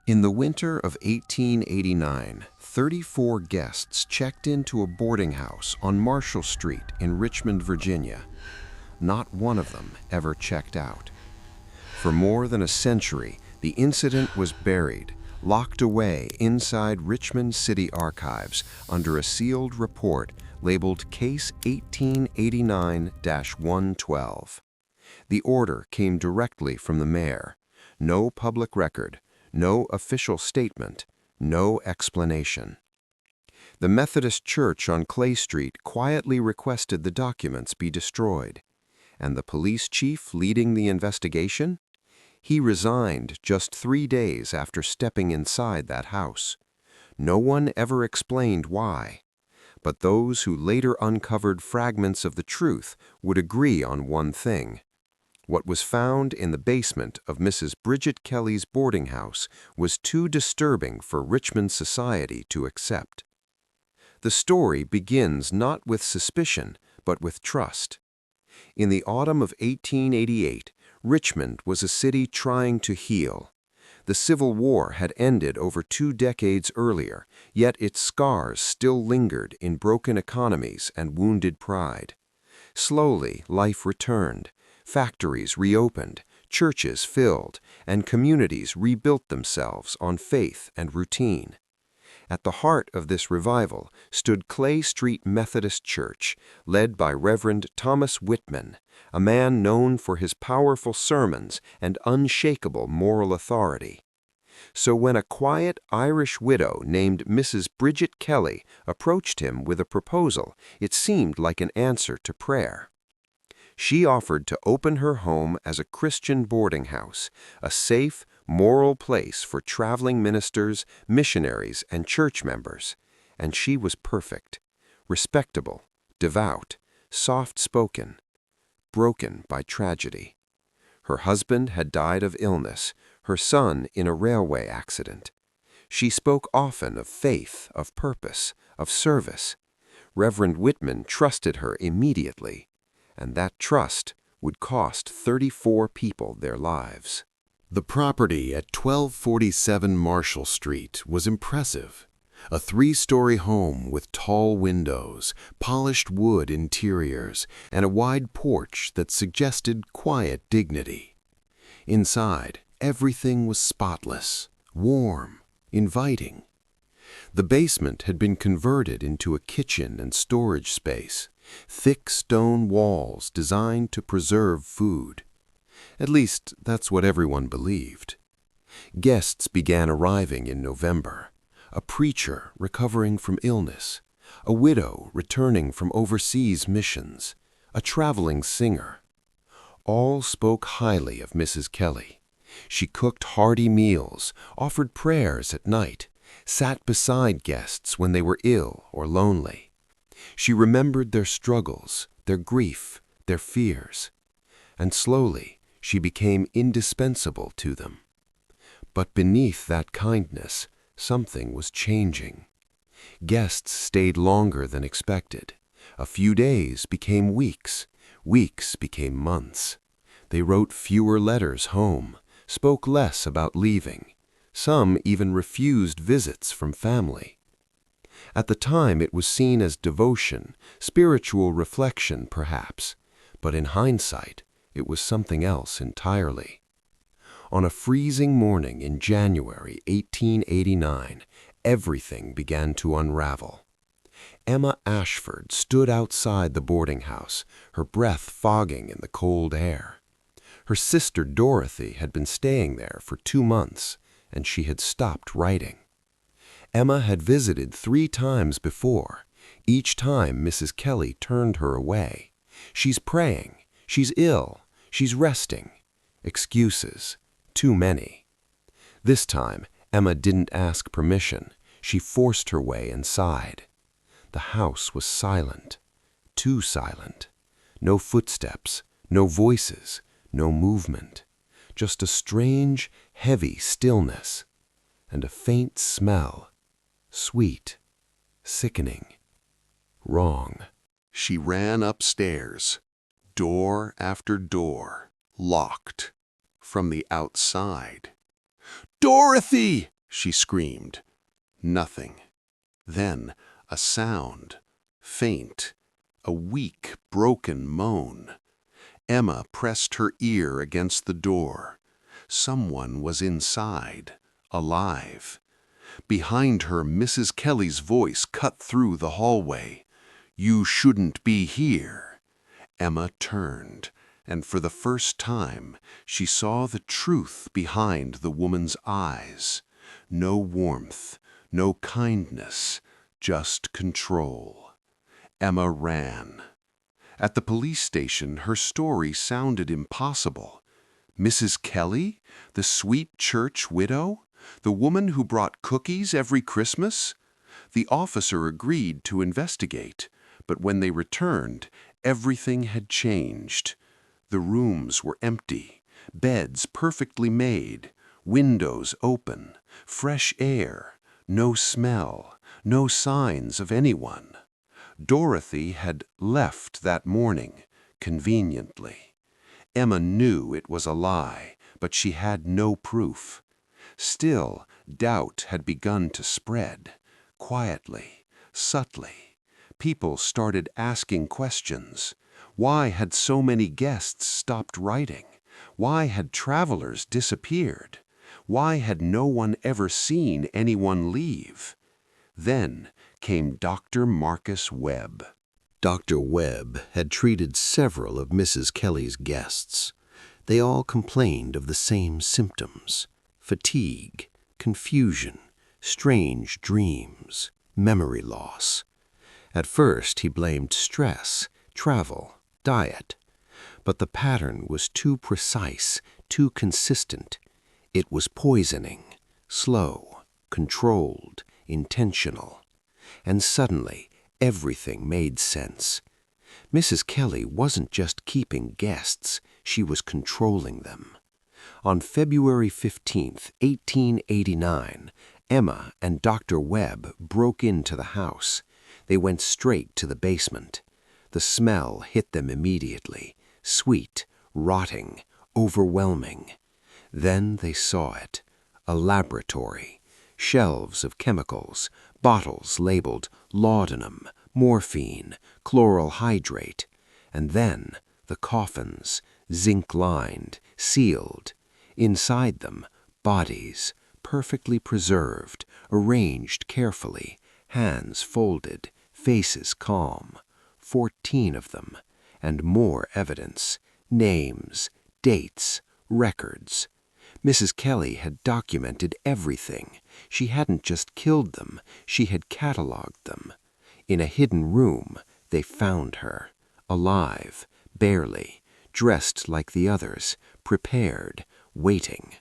In the winter of 1889, 34 guests checked into a boarding house on Marshall Street in Richmond, Virginia. Not one of them ever checked out. For more than a century, the incident was buried, locked away inside Richmond City Archives under a sealed report labeled Case 1889-112. The order came directly from the mayor. No public record, no official statement, no explanation. The Methodist Church on Clay Street quietly requested the documents be destroyed. And the police chief leading the investigation? He resigned just 3 days after stepping inside that house. No one ever explained why. But those who later uncovered fragments of the truth would agree on one thing. What was found in the basement of Mrs. Bridget Kelly's boarding house was too disturbing for Richmond society to accept. The story begins not with suspicion, but with trust. In the autumn of 1888, Richmond was a city trying to heal. The Civil War had ended over 2 decades earlier, yet its scars still lingered in broken economies and wounded pride. Slowly, life returned. Factories reopened, churches filled, and communities rebuilt themselves on faith and routine. At the heart of this revival stood Clay Street Methodist Church, led by Reverend Thomas Whitman, a man known for his powerful sermons and unshakable moral authority. So when a quiet Irish widow named Mrs. Bridget Kelly approached him with a proposal, it seemed like an answer to prayer. She offered to open her home as a Christian boarding house, a safe, moral place for traveling ministers, missionaries, and church members. And she was perfect, respectable, devout, soft-spoken, broken by tragedy. Her husband had died of illness, her son in a railway accident. She spoke often of faith, of purpose, of service. Reverend Whitman trusted her immediately. And that trust would cost 34 people their lives. The property at 1247 Marshall Street was impressive. A 3-story home with tall windows, polished wood interiors, and a wide porch that suggested quiet dignity. Inside, everything was spotless, warm, inviting. The basement had been converted into a kitchen and storage space. Thick stone walls designed to preserve food. At least, that's what everyone believed. Guests began arriving in November. A preacher recovering from illness, a widow returning from overseas missions, a traveling singer. All spoke highly of Mrs. Kelly. She cooked hearty meals, offered prayers at night, sat beside guests when they were ill or lonely. She remembered their struggles, their grief, their fears, and slowly she became indispensable to them. But beneath that kindness, something was changing. Guests stayed longer than expected. A few days became weeks, weeks became months. They wrote fewer letters home, spoke less about leaving. Some even refused visits from family. At the time, it was seen as devotion, spiritual reflection, perhaps, but in hindsight, it was something else entirely. On a freezing morning in January 1889, everything began to unravel. Emma Ashford stood outside the boarding house, her breath fogging in the cold air. Her sister Dorothy had been staying there for 2 months, and she had stopped writing. Emma had visited 3 times before. Each time Mrs. Kelly turned her away. She's praying. She's ill. She's resting. Excuses. Too many. This time, Emma didn't ask permission. She forced her way inside. The house was silent. Too silent. No footsteps. No voices. No movement. Just a strange, heavy stillness. And a faint smell. Sweet, sickening, wrong. She ran upstairs, door after door, locked, from the outside. "Dorothy!" she screamed. Nothing. Then a sound, faint, a weak, broken moan. Emma pressed her ear against the door. Someone was inside, alive. Behind her, Mrs. Kelly's voice cut through the hallway. "You shouldn't be here." Emma turned, and for the first time, she saw the truth behind the woman's eyes. No warmth, no kindness, just control. Emma ran. At the police station, her story sounded impossible. Mrs. Kelly, the sweet church widow, the woman who brought cookies every Christmas? The officer agreed to investigate, but when they returned, everything had changed. The rooms were empty, beds perfectly made, windows open, fresh air, no smell, no signs of anyone. Dorothy had left that morning, conveniently. Emma knew it was a lie, but she had no proof. Still, doubt had begun to spread, quietly, subtly. People started asking questions. Why had so many guests stopped writing? Why had travelers disappeared? Why had no one ever seen anyone leave? Then came Dr. Marcus Webb. Dr. Webb had treated several of Mrs. Kelly's guests. They all complained of the same symptoms: fatigue, confusion, strange dreams, memory loss. At first he blamed stress, travel, diet. But the pattern was too precise, too consistent. It was poisoning, slow, controlled, intentional. And suddenly, everything made sense. Mrs. Kelly wasn't just keeping guests, she was controlling them. On February 15th, 1889, Emma and Dr. Webb broke into the house. They went straight to the basement. The smell hit them immediately, sweet, rotting, overwhelming. Then they saw it, a laboratory, shelves of chemicals, bottles labeled laudanum, morphine, chloral hydrate, and then the coffins, zinc-lined, sealed. Inside them, bodies, perfectly preserved, arranged carefully, hands folded, faces calm. 14 of them, and more evidence, names, dates, records. Mrs. Kelly had documented everything. She hadn't just killed them, she had cataloged them. In a hidden room, they found her, alive, barely, dressed like the others, prepared, waiting.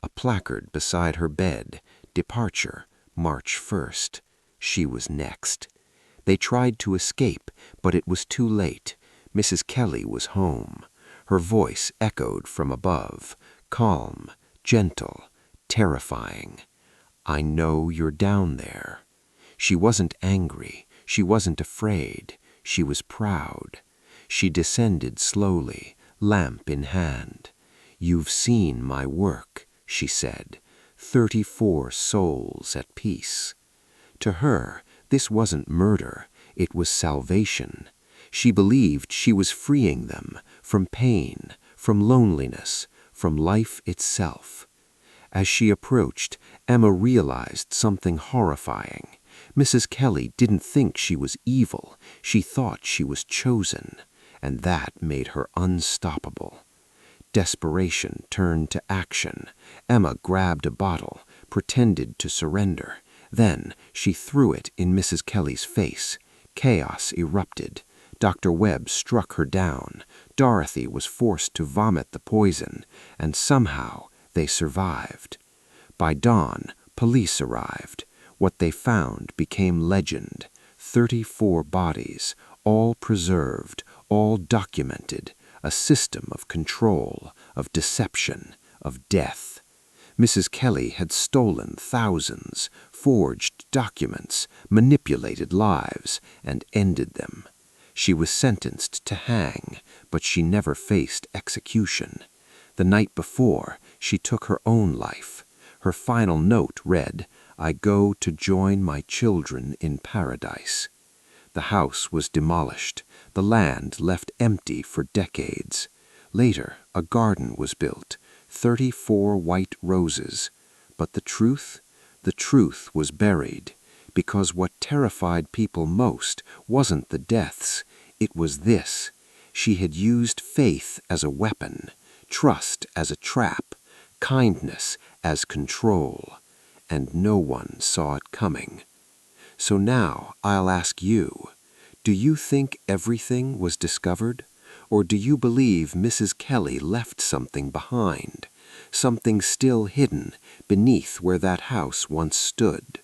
A placard beside her bed, departure, March 1st. She was next. They tried to escape, but it was too late. Mrs. Kelly was home. Her voice echoed from above, calm, gentle, terrifying. "I know you're down there." She wasn't angry. She wasn't afraid. She was proud. She descended slowly, lamp in hand. "You've seen my work," she said. 34 souls at peace. To her, this wasn't murder. It was salvation. She believed she was freeing them from pain, from loneliness, from life itself. As she approached, Emma realized something horrifying. Mrs. Kelly didn't think she was evil. She thought she was chosen, and that made her unstoppable. Desperation turned to action. Emma grabbed a bottle, pretended to surrender. Then she threw it in Mrs. Kelly's face. Chaos erupted. Dr. Webb struck her down. Dorothy was forced to vomit the poison, and somehow they survived. By dawn, police arrived. What they found became legend. 34 bodies, all preserved, all documented. A system of control, of deception, of death. Mrs. Kelly had stolen thousands, forged documents, manipulated lives, and ended them. She was sentenced to hang, but she never faced execution. The night before, she took her own life. Her final note read, "I go to join my children in paradise." The house was demolished, the land left empty for decades. Later, a garden was built, 34 white roses. But the truth was buried, because what terrified people most wasn't the deaths, it was this. She had used faith as a weapon, trust as a trap, kindness as control, and no one saw it coming. So now I'll ask you, do you think everything was discovered? Or do you believe Mrs. Kelly left something behind? Something still hidden beneath where that house once stood?